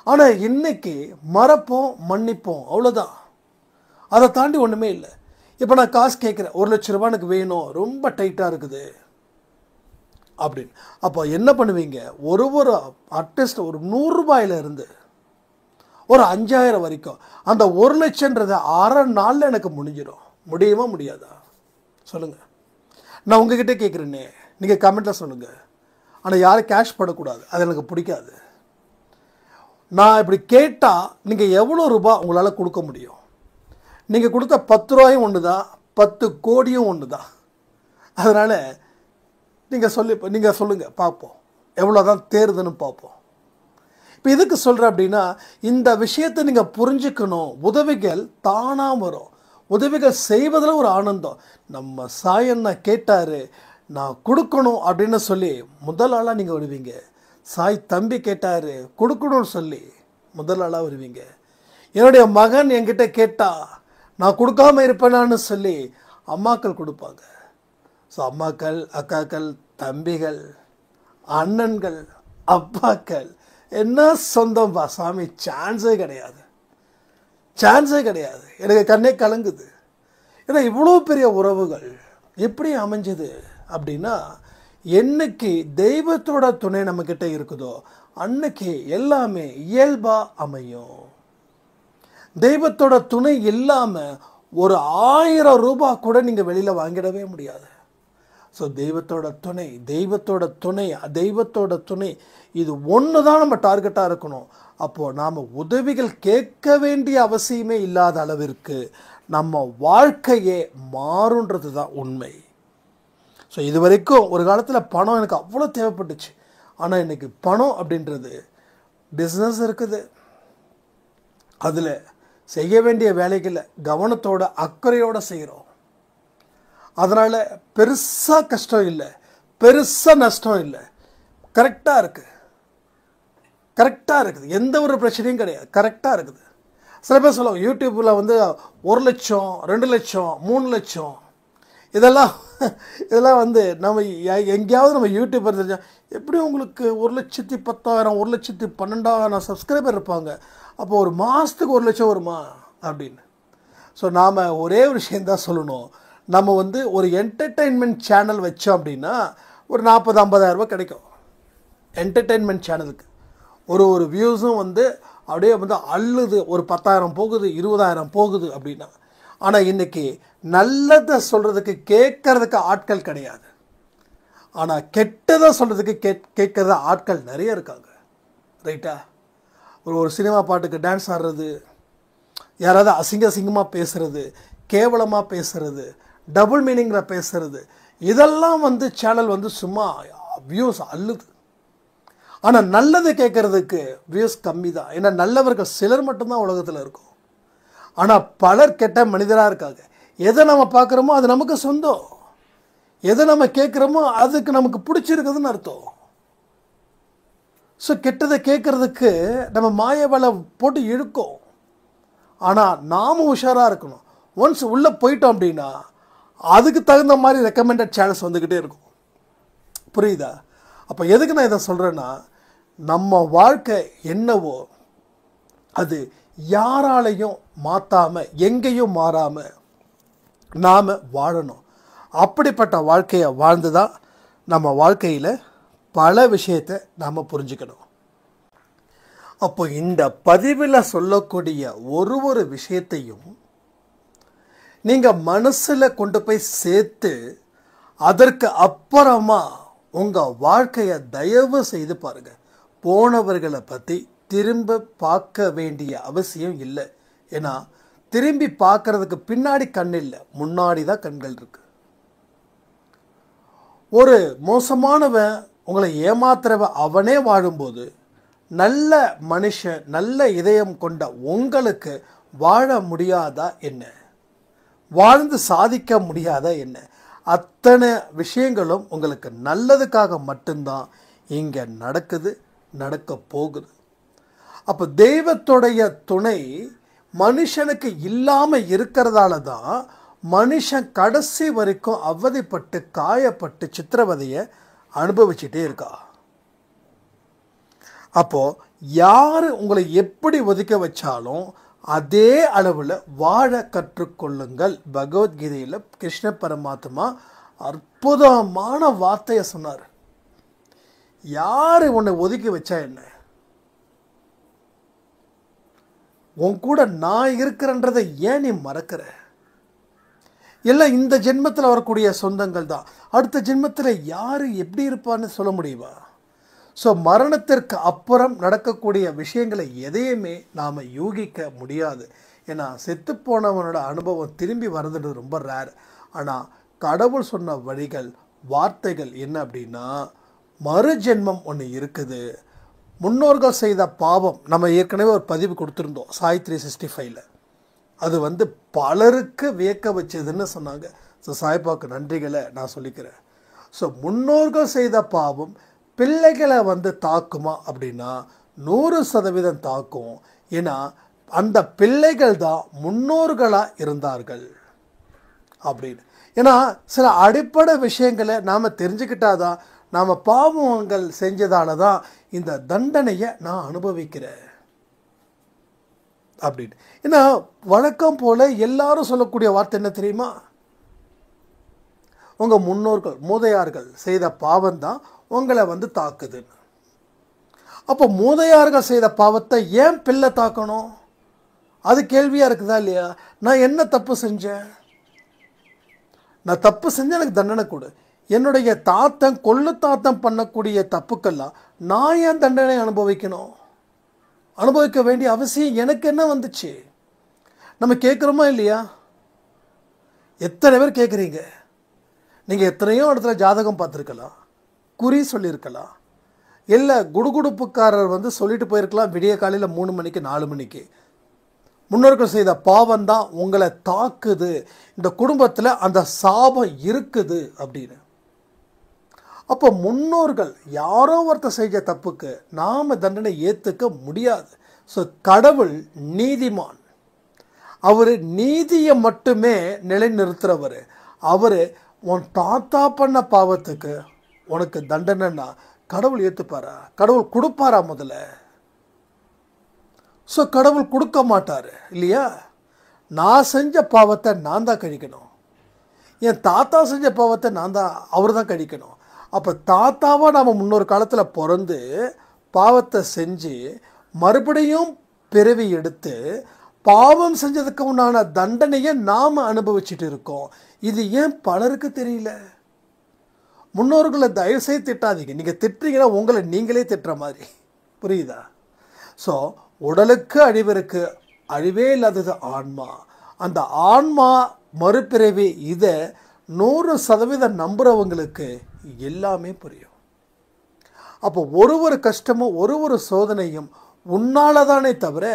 ஆனால் இன்னைக்கு மறப்போம், மன்னிப்போம், அவ்வளோதான். அதை தாண்டி ஒன்றுமே இல்லை. இப்போ நான் காசு கேட்குறேன், 1,00,000 ரூபாய் எனக்கு வேணும், ரொம்ப டைட்டாக இருக்குது அப்படின்னு. அப்போ என்ன பண்ணுவீங்க, ஒரு அட்லீஸ்ட் ஒரு 100 ரூபாயிலிருந்து ஒரு 5000 வரைக்கும் அந்த 1 லட்சம்ன்றதை அரை நாளில் எனக்கு முடிஞ்சிடும். முடியுமா முடியாதா சொல்லுங்கள்? நான் உங்ககிட்ட கேட்குறேன்னே, நீங்கள் கமெண்ட்டில் சொல்லுங்கள். ஆனால் யாரும் கேஷ் படக்கூடாது, அது எனக்கு பிடிக்காது. நான் இப்படி கேட்டால் நீங்கள் எவ்வளோ ரூபா உங்களால் கொடுக்க முடியும்? நீங்கள் கொடுத்த 10 ரூபாயும் ஒன்று தான், 10 கோடியும் ஒன்று தான். அதனால் நீங்கள் சொல்லுங்கள், பார்ப்போம் எவ்வளோ தான் தேருதுன்னு பார்ப்போம். இப்போ எதுக்கு சொல்கிறேன் அப்படின்னா, இந்த விஷயத்தை நீங்கள் புரிஞ்சுக்கணும். உதவிகள் தானாக வரும். உதவிகள் செய்வதில் ஒரு ஆனந்தம். நம்ம சாயண்ணா கேட்டார், நான் கொடுக்கணும் அப்படின்னு சொல்லி முதல் ஆளாக நீங்கள் வருவீங்க. சாய் தம்பி கேட்டார், கொடுக்கணும்னு சொல்லி முதல் ஆளாக வருவீங்க. என்னுடைய மகன் என்கிட்ட கேட்டா, நான் கொடுக்காம இருப்பேனான்னு சொல்லி அம்மாக்கள் கொடுப்பாங்க. ஸோ அம்மாக்கள், அக்காக்கள், தம்பிகள், அண்ணன்கள், அப்பாக்கள், என்ன சொந்தம்பா சாமி, சான்ஸே கிடையாது, சான்ஸே கிடையாது. எனக்கு கண்ணே கலங்குது. ஏன்னா இவ்வளோ பெரிய உறவுகள் எப்படி அமைஞ்சது அப்படின்னா, என்னைக்கு தெய்வத்தோட துணை நம்மக்கிட்ட இருக்குதோ அன்னைக்கு எல்லாமே இயல்பாக அமையும். தெய்வத்தோட துணை இல்லாமல் ஒரு 1000 ரூபாய் கூட நீங்கள் வெளியில் வாங்கிடவே முடியாது. ஸோ தெய்வத்தோட துணை இது ஒன்று தான் நம்ம டார்கெட்டாக இருக்கணும். அப்போது நாம் உதவிகள் கேட்க வேண்டிய அவசியமே இல்லாத அளவிற்கு நம்ம வாழ்க்கையே மாறுன்றது தான் உண்மை. ஸோ இது வரைக்கும் ஒரு காலத்தில் பணம் எனக்கு அவ்வளோ தேவைப்பட்டுச்சு. ஆனால் இன்றைக்கி பணம் அப்படின்றது பிஸ்னஸ் இருக்குது. அதில் செய்ய வேண்டிய வேலைகளை கவனத்தோட அக்கறையோடு செய்கிறோம். அதனால் பெருசாக கஷ்டம் இல்லை, பெருசாக நஷ்டம் இல்லை, கரெக்டாக இருக்குது, எந்த ஒரு பிரச்சனையும் கிடையாது, கரெக்டாக இருக்குது. சில பேர் சொல்லுவாங்க, யூடியூப்பில் வந்து 1 லட்சம் 2 லட்சம் 3 லட்சம் இதெல்லாம் வந்து நம்ம எங்கேயாவது நம்ம யூடியூப்பர் தெரிஞ்சால் எப்படி உங்களுக்கு 1,10,000 1,12,000 சப்ஸ்கிரைபர் இருப்பாங்க, அப்போ ஒரு மாதத்துக்கு 1 லட்சம் வருமா அப்படின்னு. ஸோ நாம் ஒரே ஒரு விஷயந்தான் சொல்லணும். நம்ம வந்து ஒரு என்டர்டெயின்மெண்ட் சேனல் வச்சோம் அப்படின்னா ஒரு 40,000-50,000 ரூபாய் கிடைக்கும் என்டர்டெயின்மெண்ட் சேனலுக்கு. ஒரு வியூஸும் வந்து அப்படியே வந்து அள்ளுது, ஒரு 10,000 போகுது, 20,000 போகுது அப்படின்னா. ஆனால் இன்றைக்கி நல்லதை சொல்கிறதுக்கு கேட்கறதுக்கு ஆட்கள் கிடையாது. ஆனால் கெட்டதை சொல்கிறதுக்கு கேட்கறத ஆட்கள் நிறைய இருக்காங்க. ரைட்டா? ஒரு சினிமா பாட்டுக்கு டான்ஸ் ஆடுறது, யாராவது அசிங்கமாக பேசுகிறது, கேவலமாக பேசுகிறது, டபுள் மீனிங்கில் பேசுகிறது, இதெல்லாம் வந்து சேனல் வந்து சும்மா வியூஸ் அள்ளுது. ஆனால் நல்லது கேட்குறதுக்கு வியூஸ் கம்மி தான். ஏன்னா நல்லவர்கள் சிலர் மட்டும்தான் உலகத்தில் இருக்கும். ஆனால் பலர் கெட்ட மனிதராக இருக்காங்க. எதை நம்ம பார்க்குறோமோ அது நமக்கு சொந்தம், எதை நம்ம கேட்குறோமோ அதுக்கு நமக்கு பிடிச்சிருக்குதுன்னு அர்த்தம். ஸோ கெட்டதை கேட்குறதுக்கு நம்ம மாயவலை போட்டு இழுக்கும். ஆனால் நாம் உஷாராக இருக்கணும். ஒன்ஸ் உள்ளே போயிட்டோம் அப்படின்னா அதுக்கு தகுந்த மாதிரி ரெக்கமெண்டட் சேனல்ஸ் வந்துக்கிட்டே இருக்கும். புரியுதா? அப்போ எதுக்கு நான் இதை சொல்கிறேன்னா, நம்ம வாழ்க்கை என்னவோ அது யாராலையும் மாற்றாமல் எங்கேயும் மாறாமல் நாம் வாழணும். அப்படிப்பட்ட வாழ்க்கையை வாழ்ந்து தான் நம்ம வாழ்க்கையில் பல விஷயத்தை நாம் புரிஞ்சுக்கணும். அப்போ இந்த பதிவில் சொல்லக்கூடிய ஒரு விஷயத்தையும் நீங்கள் மனசில் கொண்டு போய் சேர்த்து அதற்கு அப்புறமா உங்கள் வாழ்க்கையை தயவு செய்து பாருங்கள். போனவர்களை பற்றி திரும்ப பார்க்க வேண்டிய அவசியம் இல்லை. ஏன்னா திரும்பி பார்க்கறதுக்கு பின்னாடி கண் இல்லை, முன்னாடி தான் கண்கள் இருக்கு. ஒரு மோசமானவன் உங்களை ஏமாத்துறவன் அவனே வாழும்போது நல்ல மனுஷன், நல்ல இதயம் கொண்ட உங்களுக்கு வாழ முடியாதா என்ன? வாழ்ந்து சாதிக்க முடியாதா என்ன? அத்தனை விஷயங்களும் உங்களுக்கு நல்லதுக்காக மட்டும்தான் இங்கே நடக்குது, நடக்க போகுது. அப்போ தெய்வத்துடைய துணை மனுஷனுக்கு இல்லாமல் இருக்கிறதால தான் மனுஷன் கடைசி வரைக்கும் அவதிப்பட்டு காயப்பட்டு சித்திரவதையை அனுபவிச்சுட்டே இருக்கா. அப்போது யார் உங்களை எப்படி ஒதுக்க வச்சாலும் அதே அளவில் வாழ கற்றுக்கொள்ளுங்கள். பகவத்கீதையில் கிருஷ்ண பரமாத்மா அற்புதமான வார்த்தையை சொன்னார். யார் உன்னை ஒதுக்கி வச்சா என்ன? உன் கூட நான் இருக்கிறன்றதை ஏன் நீ மறக்கிற? எல்லாம் இந்த ஜென்மத்தில் வரக்கூடிய சொந்தங்கள் தான். அடுத்த ஜென்மத்தில் யார் எப்படி இருப்பான்னு சொல்ல முடியுமா? ஸோ மரணத்திற்கு அப்புறம் நடக்கக்கூடிய விஷயங்களை எதையுமே நாம் யூகிக்க முடியாது. ஏன்னா செத்துப்போனவனோட அனுபவம் திரும்பி வர்றதுன்றது ரொம்ப ரேர். ஆனால் கடவுள் சொன்ன வழிகள், வார்த்தைகள் என்ன அப்படின்னா, மறு ஜென்மம் ஒன்று இருக்குது. முன்னோர்கள் செய்த பாவம் நம்ம ஏற்கனவே ஒரு பதிவு கொடுத்துருந்தோம் சாய் 365. அது பலருக்கு வியக்க வச்சதுன்னு சொன்னாங்க. ஸோ சாய்பாவுக்கு நன்றிகளை நான் சொல்லிக்கிறேன். ஸோ முன்னோர்கள் செய்த பாவம் பிள்ளைகளை தாக்குமா அப்படின்னா 100% தாக்கும். ஏன்னா அந்த பிள்ளைகள் தான் முன்னோர்களாக இருந்தார்கள் அப்படின்னு. ஏன்னா சில அடிப்படை விஷயங்களை நாம் தெரிஞ்சுக்கிட்டாதான், நாம் பாவங்கள் செஞ்சதால தான் இந்த தண்டனையை நான் அனுபவிக்கிறேன் அப்படின்னு. ஏன்னா வழக்கம் போல எல்லாரும் சொல்லக்கூடிய வார்த்தை என்ன தெரியுமா? உங்கள் முன்னோர்கள் மூதையார்கள் செய்த பாவம் தான் உங்களை தாக்குதுன்னு. அப்போ மூதையார்கள் செய்த பாவத்தை ஏன் பிள்ளை தாக்கணும்? அது கேள்வியாக இருக்குதா இல்லையா? நான் என்ன தப்பு செஞ்சேன்? நான் தப்பு செஞ்சேன், எனக்கு தண்டனை கொடு. என்னுடைய தாத்தன் கொள்ளு தாத்தன் பண்ணக்கூடிய தப்புக்கெல்லாம் நான் ஏன் தண்டனை அனுபவிக்கணும்? அனுபவிக்க வேண்டிய அவசியம் எனக்கு என்ன வந்துச்சு? நம்ம கேட்குறோமா இல்லையா? எத்தனை பேர் கேட்குறீங்க? நீங்கள் எத்தனையோ இடத்துல ஜாதகம் பார்த்துருக்கலாம், குறி சொல்லியிருக்கலாம், இல்லை குடுகுடுப்புக்காரர் சொல்லிட்டு போயிருக்கலாம் விடிய காலையில் 3 மணிக்கு 4 மணிக்கு. முன்னோர்கள் செய்த பாவம் தான் உங்களை தாக்குது, இந்த குடும்பத்தில் அந்த சாபம் இருக்குது அப்படின்னு. அப்போ முன்னோர்கள் யாரோ ஒருத்தர் செஞ்ச தப்புக்கு நாம் தண்டனை ஏற்றுக்க முடியாது. ஸோ கடவுள் நீதிமான். அவர் நீதியை மட்டுமே நிலைநிறுத்துகிறவர். அவர் உன் தாத்தா பண்ண பாவத்துக்கு உனக்கு தண்டனைன்னா கடவுள் ஏற்றுப்பாரா? கடவுள் கொடுப்பாரா? முதல்ல ஸோ கடவுள் கொடுக்க மாட்டார் இல்லையா? நான் செஞ்ச பாவத்தை நான் தான் கழிக்கணும். என் தாத்தா செஞ்ச பாவத்தை அவர் தான் கழிக்கணும். அப்போ தாத்தாவாக நாம் முன்னொரு காலத்தில் பிறந்து பாவத்தை செஞ்சு மறுபடியும் பிறவி எடுத்து பாவம் செஞ்சதுக்கு உண்டான தண்டனையை நாம் அனுபவிச்சுட்டு இருக்கோம். இது ஏன் பலருக்கு தெரியல? முன்னோர்களை தயவுசெய்து திட்டாதீங்க. நீங்கள் திட்டுறீங்கன்னா உங்களை நீங்களே திட்டுற மாதிரி, புரியுதா? ஸோ உடலுக்கு அழிவிற்கு அழிவே இல்லாதது ஆன்மா. அந்த ஆன்மா மறுபிறவி, இதை 100% நம்புகிறவங்களுக்கு எல்லாமே புரியும். அப்போ ஒரு கஷ்டமும் ஒரு சோதனையும் உன்னால தானே தவிர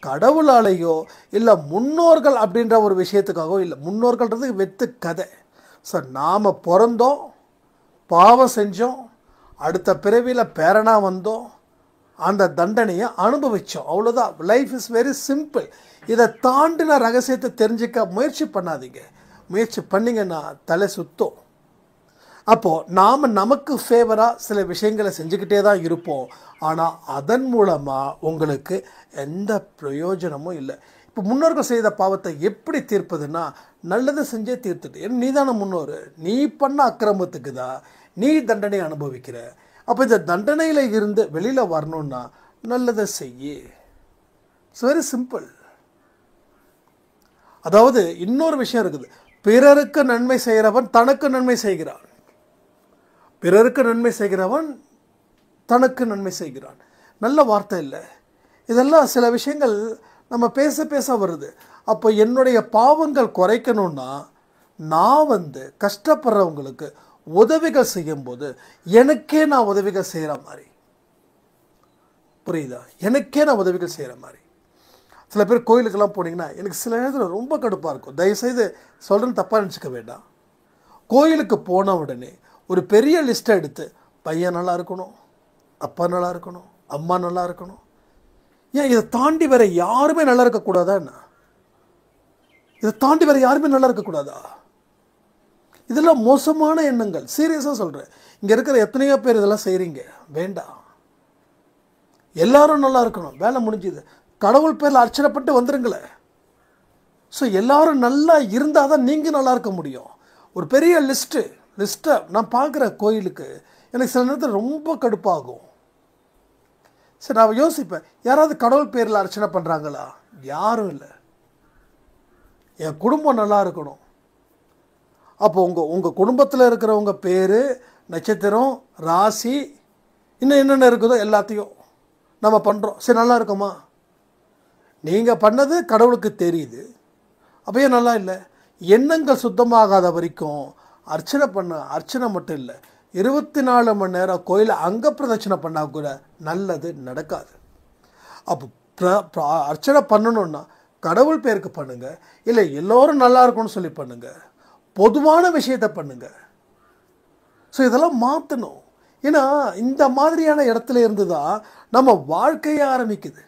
கடவுளாலேயோ இல்லை முன்னோர்கள் அப்படின்ற ஒரு விஷயத்துக்காகவோ இல்லை. முன்னோர்கள்ன்றது வெத்து கதை. ஸோ நாம் பிறந்தோம், பாவம் செஞ்சோம், அடுத்த பிறவியில் பேரனாக வந்தோம், அந்த தண்டனையை அனுபவித்தோம், அவ்வளோதான். Life is very simple. இதை தாண்டின ரகசியத்தை தெரிஞ்சிக்க முயற்சி பண்ணாதீங்க. முயற்சி பண்ணிங்கன்னா தலை சுத்தம். அப்போது நாம் நமக்கு ஃபேவராக சில விஷயங்களை செஞ்சுக்கிட்டே தான் இருப்போம். ஆனால் அதன் மூலமாக உங்களுக்கு எந்த பிரயோஜனமும் இல்லை. இப்போ முன்னோர்கள் செய்த பாவத்தை எப்படி தீர்ப்பதுன்னா, நல்லதை செஞ்சே தீர்த்துட்டு. ஏன்னா நீ தானே முன்னோர், நீ பண்ண அக்கிரமத்துக்கு தான் நீ தண்டனை அனுபவிக்கிற. அப்போ இந்த தண்டனையில் இருந்து வெளியில் வரணுன்னா நல்லதை செய்ய. It's very simple. அதாவது இன்னொரு விஷயம் இருக்குது. பிறருக்கு நன்மை செய்கிறவன் தனக்கு நன்மை செய்கிறான், பிறருக்கு நன்மை செய்கிறவன் தனக்கு நன்மை செய்கிறான். நல்ல வார்த்தை இல்லை? இதெல்லாம் சில விஷயங்கள் நம்ம பேச வருது. அப்போ என்னுடைய பாவங்கள் குறைக்கணும்னா நான் கஷ்டப்படுறவங்களுக்கு உதவிகள் செய்யும்போது எனக்கே நான் உதவிகள் செய்கிற மாதிரி, புரியுதா? எனக்கே நான் உதவிகள் செய்கிற மாதிரி. சில பேர் கோயிலுக்கெல்லாம் போனீங்கன்னா எனக்கு சில நேரத்தில் ரொம்ப கடுப்பாக இருக்கும். தயவுசெய்து சொல்கிறேன்னு தப்பாக நினச்சிக்க வேண்டாம். கோயிலுக்கு போன உடனே ஒரு பெரிய லிஸ்ட்டை எடுத்து பையன் நல்லா இருக்கணும், அப்பா நல்லா இருக்கணும், அம்மா நல்லா இருக்கணும். ஏன் இதை தாண்டி வேற யாருமே நல்லா இருக்கக்கூடாதா என்ன? இதை தாண்டி வேற யாருமே நல்லா இருக்கக்கூடாதா? இதெல்லாம் மோசமான எண்ணங்கள். சீரியஸாக சொல்கிறேன். இங்கே இருக்கிற எத்தனையோ பேர் இதெல்லாம் செய்கிறீங்க. வேண்டாம். எல்லாரும் நல்லா இருக்கணும், வேலை முடிஞ்சுது. கடவுள் பேரில் அர்ச்சனைப்பட்டு வந்துருங்களேன். ஸோ எல்லாரும் நல்லா இருந்தால் தான் நீங்கள் நல்லா இருக்க முடியும். ஒரு பெரிய லிஸ்ட்டை நான் பார்க்குற கோயிலுக்கு எனக்கு சில நேரத்தில் ரொம்ப கடுப்பாகும். சரி, நான் யோசிப்பேன், யாராவது கடவுள் பேரில் அர்ச்சனை பண்ணுறாங்களா? யாரும் இல்லை. என் குடும்பம் நல்லா இருக்கணும். அப்போ உங்கள் குடும்பத்தில் இருக்கிறவங்க பேர், நட்சத்திரம், ராசி, இன்னும் என்னென்ன இருக்குதோ எல்லாத்தையும் நம்ம பண்ணுறோம். சரி, நல்லா இருக்குமா? நீங்கள் பண்ணது கடவுளுக்கு தெரியுது. அப்போ ஏன் நல்லா இல்லை? எண்ணங்கள் சுத்தமாகாத வரைக்கும் அர்ச்சனை மட்டும் இல்லை, 24 மணி நேரம் கோயிலை அங்க பிரதட்சணை பண்ணால் கூட நல்லது நடக்காது. அப்போ அர்ச்சனை பண்ணணுன்னா கடவுள் பேருக்கு பண்ணுங்க, இல்லை எல்லோரும் நல்லா இருக்கும்னு சொல்லி பண்ணுங்க, பொதுவான விஷயத்தை பண்ணுங்க. ஸோ இதெல்லாம் மாற்றணும். ஏன்னா இந்த மாதிரியான இடத்துல இருந்து தான் நம்ம வாழ்க்கையே ஆரம்பிக்குது.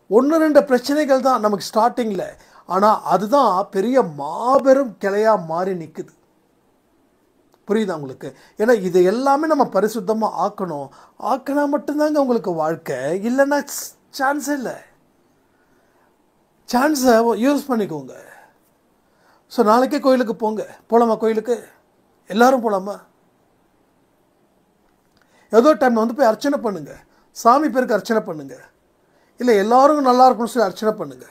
1-2 பிரச்சனைகள் தான் நமக்கு ஸ்டார்டிங்கில், ஆனால் அதுதான் பெரிய மாபெரும் கிளையாக மாறி நிற்குது. புரியுதா உங்களுக்கு? ஏன்னா இது எல்லாமே நம்ம பரிசுத்தமாக ஆக்கினா மட்டும்தாங்க உங்களுக்கு வாழ்க்கை. இல்லைன்னா சான்ஸே இல்லை. சான்ஸை யூஸ் பண்ணிக்கோங்க. ஸோ நாளைக்கே கோயிலுக்கு போகலாமா? கோயிலுக்கு எல்லாரும் போகலாமா? ஏதோ டைம் வந்து போய் அர்ச்சனை பண்ணுங்க, சாமி பேருக்கு அர்ச்சனை பண்ணுங்க, இல்லை எல்லாரும் நல்லா இருக்கும்னு சொல்லி அர்ச்சனை பண்ணுங்க,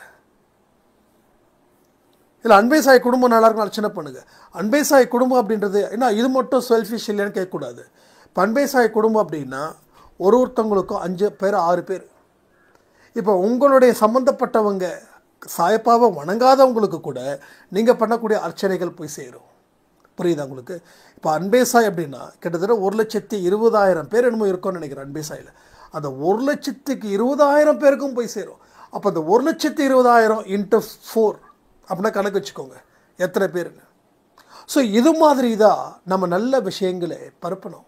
இல்லை அன்பே சாய் குடும்பம் நல்லா இருக்குன்னு அர்ச்சனை பண்ணுங்க. அன்பே சாய் குடும்பம் அப்படின்றது என்ன, இது மட்டும் செல்ஃபிஷ் இல்லைன்னு கேட்கக்கூடாது. இப்போ அன்பே சாய் குடும்பம் அப்படின்னா ஒருத்தவங்களுக்கும் 5 பேர் 6 பேர். இப்போ உங்களுடைய சம்மந்தப்பட்டவங்க சாயப்பாவை வணங்காதவங்களுக்கு கூட நீங்கள் பண்ணக்கூடிய அர்ச்சனைகள் போய் சேரும். புரியுதா உங்களுக்கு? இப்போ அன்பே சாய் அப்படின்னா கிட்டத்தட்ட 1,20,000 பேர் என்னமோ இருக்கும்னு நினைக்கிறேன் அன்பே சாயில். அந்த 1,20,000 பேருக்கும் போய் சேரும். அப்போ அந்த 1,20,000 × 4 அப்படின்னா கணக்கு வச்சுக்கோங்க எத்தனை பேருன்னு. ஸோ இது மாதிரி தான் நம்ம நல்ல விஷயங்களை பரப்பணும்,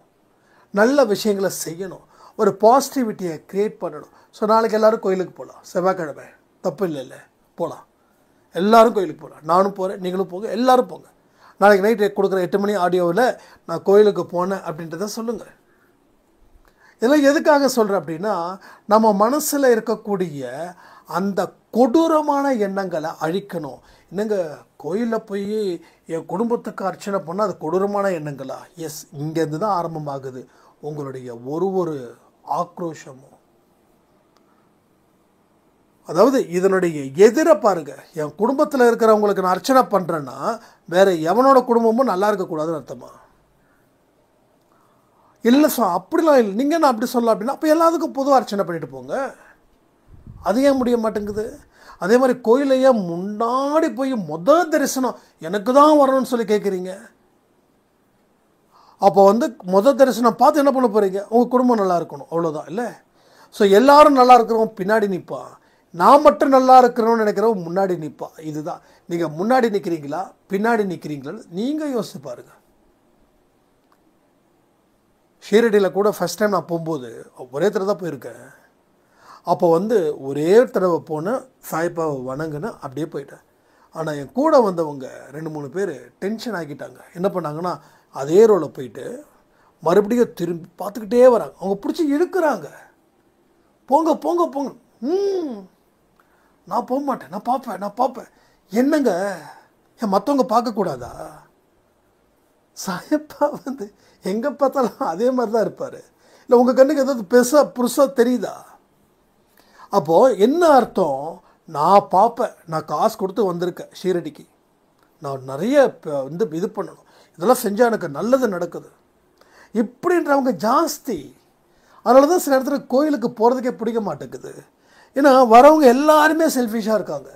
நல்ல விஷயங்களை செய்யணும், ஒரு பாசிட்டிவிட்டியை க்ரியேட் பண்ணணும். ஸோ நாளைக்கு எல்லோரும் கோயிலுக்கு போகலாம், செவ்வாய்க்கிழமை, தப்பு இல்லை, போகலாம். எல்லோரும் கோயிலுக்கு போகலாம். நானும் போகிறேன், நீங்களும் போங்க, எல்லோரும் போங்க. நாளைக்கு நைட்டு கொடுக்குற 8 மணி ஆடியோவில் நான் கோயிலுக்கு போனேன் அப்படின்றத சொல்லுங்கள். இதெல்லாம் எதுக்காக சொல்கிறேன் அப்படின்னா, நம்ம மனசில் இருக்கக்கூடிய அந்த கொடூரமான எண்ணங்களை அழிக்கணும். என்னங்க கோயிலில் போய் என் குடும்பத்துக்கு அர்ச்சனை பண்ணால் அது கொடூரமான எண்ணங்களா? எஸ், இங்கேருந்து தான் ஆரம்பமாகுது உங்களுடைய ஒரு ஆக்ரோஷமும். அதாவது இதனுடைய எதிரை பாருங்க. என் குடும்பத்தில் இருக்கிறவங்களுக்கு நான் அர்ச்சனை பண்ணுறேன்னா வேற எவனோட குடும்பமும் நல்லா இருக்கக்கூடாதுன்னு அர்த்தமா? இல்லை சார், அப்படிலாம் இல்லை. நீங்கள் நான் அப்படி சொல்லலாம் அப்படின்னா அப்போ எல்லாத்துக்கும் பொதுவாக அர்ச்சனை பண்ணிட்டு போங்க. அது ஏன் முடிய மாட்டேங்குது? அதே மாதிரி கோயிலையே முன்னாடி போய் தரிசனம் எனக்கு தான் வரணும்னு சொல்லி கேட்குறீங்க. அப்போ தரிசனம் பார்த்து என்ன பண்ண போகிறீங்க? உங்கள் குடும்பம் நல்லா இருக்கணும், அவ்வளோதான். இல்லை, ஸோ எல்லாரும் நல்லா இருக்கிறவங்க பின்னாடி நிற்பா, நான் மட்டும் நல்லா இருக்கிறோன்னு நினைக்கிறவங்க முன்னாடி நிற்பா. இதுதான். நீங்கள் முன்னாடி நிற்கிறீங்களா பின்னாடி நிற்கிறீங்களான்னு நீங்கள் யோசிச்சு பாருங்கள். ஷீரடியில் கூட ஃபஸ்ட் டைம் நான் போகும்போது ஒரே தடவை தான் போயிருக்கேன். அப்போ ஒரே தடவை போனேன், சாய்பாவை வணங்குன்னு அப்படியே போயிட்டேன். ஆனால் என் கூட வந்தவங்க 2-3 பேர் டென்ஷன் ஆக்கிட்டாங்க. என்ன பண்ணாங்கன்னா அதே ரோவில் போயிட்டு மறுபடியும் திரும்பி பார்த்துக்கிட்டே வராங்க. அவங்க பிடிச்சி இழுக்கிறாங்க, போங்க போங்க போங்க. நான் போக மாட்டேன், நான் பார்ப்பேன். என்னங்க ஏன் மற்றவங்க பார்க்கக்கூடாதா? சாயப்பா எங்கே பார்த்தாலும் அதே மாதிரி தான் இருப்பார். இல்லை உங்கள் கண்ணுக்கு ஏதாவது புதுசாக தெரியுதா? அப்போது என்ன அர்த்தம்? நான் பார்ப்பேன், நான் காசு கொடுத்து வந்திருக்கேன் ஷீரடிக்கு, நான் நிறைய இது பண்ணணும், இதெல்லாம் செஞ்சால் எனக்கு நல்லது நடக்குது இப்படின்றவங்க ஜாஸ்தி. அதனால தான் சில இடத்துல கோயிலுக்கு போகிறதுக்கே பிடிக்க மாட்டேங்குது. ஏன்னா வரவங்க எல்லாருமே செல்ஃபிஷாக இருக்காங்க,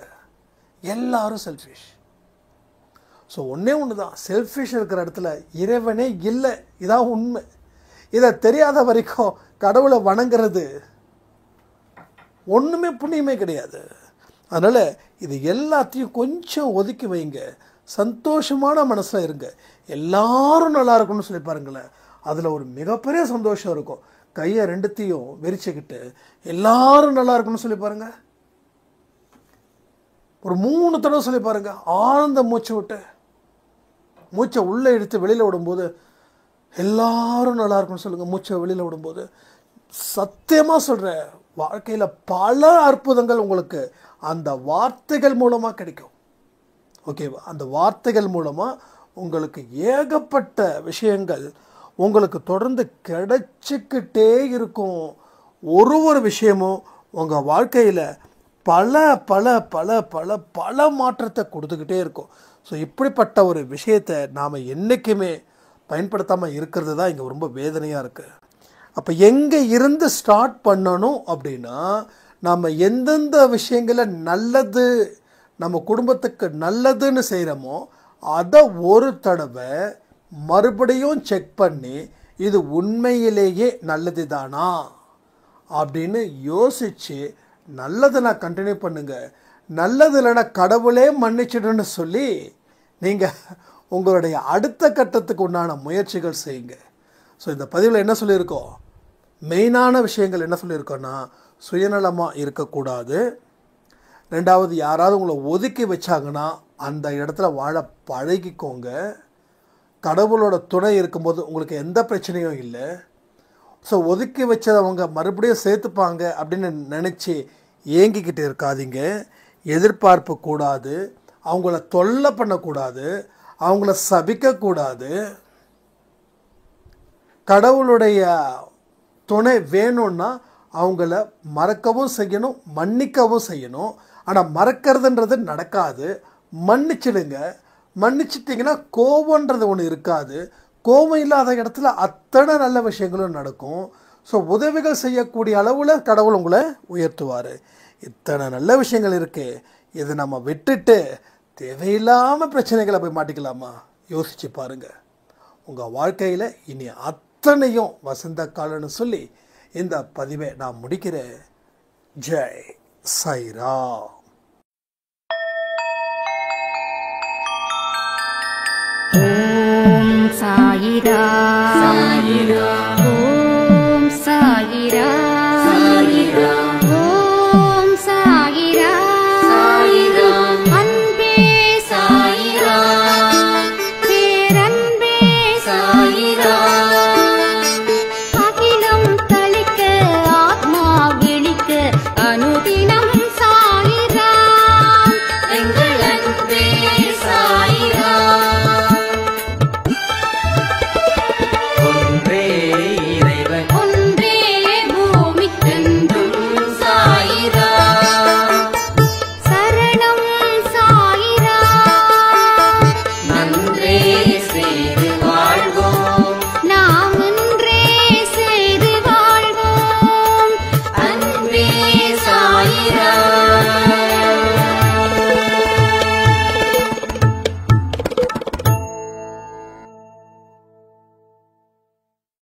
எல்லாரும் செல்ஃபிஷ். ஸோ ஒன்று தான், செல்ஃபிஷ் இருக்கிற இடத்துல இறைவனே இல்லை, இதான் உண்மை. இதை தெரியாத வரைக்கும் கடவுளை வணங்குறது ஒன்றுமே புண்ணியமே கிடையாது. அதனால் இது எல்லாத்தையும் கொஞ்சம் ஒதுக்கி வைங்க, சந்தோஷமான மனசில் இருங்க. எல்லாரும் நல்லா இருக்கும்னு சொல்லி பாருங்களேன், அதில் ஒரு மிகப்பெரிய சந்தோஷம் இருக்கும். கையை 2த்தையும் விரிச்சுக்கிட்டு எல்லாரும் நல்லா இருக்குன்னு சொல்லி பாருங்க. ஒரு 3 தடவை சொல்லி பாருங்க. ஆனந்த மூச்சு விட்டு மூச்சை உள்ளே எடுத்து வெளியில் விடும்போது எல்லாரும் நல்லா இருக்குன்னு சொல்லுங்கள். மூச்சை வெளியில் விடும்போது சத்தியமாக சொல்கிறேன், வாழ்க்கையில் பல அற்புதங்கள் உங்களுக்கு அந்த வார்த்தைகள் மூலமாக கிடைக்கும். ஓகேவா? அந்த வார்த்தைகள் மூலமாக உங்களுக்கு ஏகப்பட்ட விஷயங்கள் உங்களுக்கு தொடர்ந்து கிடைச்சிக்கிட்டே இருக்கும். ஒரு விஷயமும் உங்கள் வாழ்க்கையில் பல பல பல பல பல மாற்றத்தை கொடுத்துக்கிட்டே இருக்கும். ஸோ இப்படிப்பட்ட ஒரு விஷயத்தை நாம் என்றைக்குமே பயன்படுத்தாமல் இருக்கிறது தான் இங்கே ரொம்ப வேதனையாக இருக்குது. அப்போ எங்கே இருந்து ஸ்டார்ட் பண்ணணும் அப்படின்னா, நம்ம எந்தெந்த விஷயங்களை நல்லது நம்ம குடும்பத்துக்கு நல்லதுன்னு செய்கிறோமோ அதை ஒரு தடவை மறுபடியும் செக் பண்ணி இது உண்மையிலேயே நல்லது தானா அப்படின்னு யோசித்து நல்லதை நான் கண்டினியூ பண்ணுங்க. நல்லது இல்லைன்னா கடவுளே மன்னிச்சிடுன்னு சொல்லி நீங்கள் உங்களுடைய அடுத்த கட்டத்துக்கு உண்டான முயற்சிகள் செய்யுங்க. ஸோ இந்த பதிவில் என்ன சொல்லியிருக்கோம், மெயினான விஷயங்கள் என்ன சொல்லியிருக்கோன்னா, சுயநலமாக இருக்கக்கூடாது. ரெண்டாவது, யாராவது உங்களை ஒதுக்கி வச்சாங்கன்னா அந்த இடத்துல வாழ பழகிக்கோங்க. கடவுளோட துணை இருக்கும்போது உங்களுக்கு எந்த பிரச்சனையும் இல்லை. ஸோ ஒதுக்கி வச்சவங்க மறுபடியும் சேர்த்துப்பாங்க அப்படின்னு நினச்சி ஏங்கிக்கிட்டு இருக்காதீங்க. எதிர்பார்ப்பு கூடாது, அவங்கள தொல்லை பண்ணக்கூடாது, அவங்கள சபிக்கக்கூடாது. கடவுளுடைய துணை வேணும்னா அவங்கள மறக்கவும் செய்யணும், மன்னிக்கவும் செய்யணும். ஆனால் மறக்கிறதுன்றது நடக்காது. மன்னிச்சிடுங்க. மன்னிச்சிட்டிங்கன்னா கோபன்றது ஒன்று இருக்காது. கோபம் இல்லாத இடத்துல அத்தனை நல்ல விஷயங்களும் நடக்கும். ஸோ உதவிகள் செய்யக்கூடிய அளவில் கடவுள் உங்களை உயர்த்துவார். இத்தனை நல்ல விஷயங்கள் இருக்கு, இதை நம்ம விட்டுட்டு தேவையில்லாமல் பிரச்சனைகளை போய் மாட்டிக்கலாமா? யோசிச்சு பாருங்க. உங்கள் வாழ்க்கையில் இனி அத்தனையும் வசந்த காலம்னு சொல்லி இந்த பதிவை நான் முடிக்கிறேன். ஜெய் சாய்ராம். ஓம் சாயிராம்.